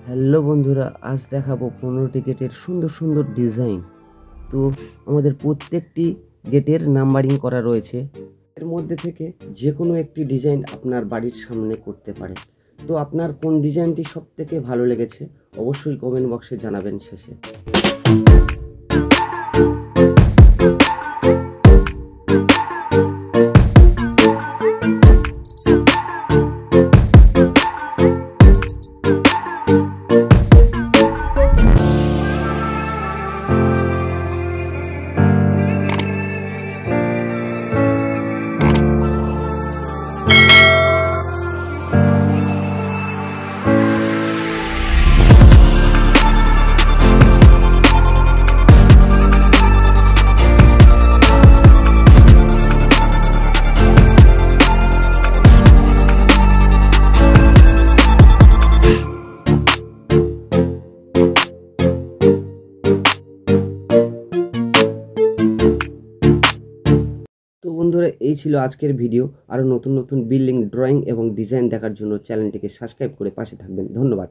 Hello বন্ধুরা, আজ দেখাবো 15টি গেটের সুন্দর সুন্দর ডিজাইন। তো আমাদের প্রত্যেকটি গেটের নাম্বারিং করা রয়েছে। এর মধ্যে থেকে যে কোনো একটি ডিজাইন আপনার বাড়ির সামনে করতে পারেন। তো আপনার কোন ডিজাইনটি সবথেকে ভালো লেগেছে অবশ্যই কমেন্ট বক্সে জানাবেন শেষে। তো বন্ধুরা, এই ছিল আজকের ভিডিও। আরও নতুন নতুন বিল্ডিং ড্রয়িং এবং ডিজাইন দেখার জন্য চ্যানেলটিকে সাবস্ক্রাইব করে পাশে থাকবেন। ধন্যবাদ।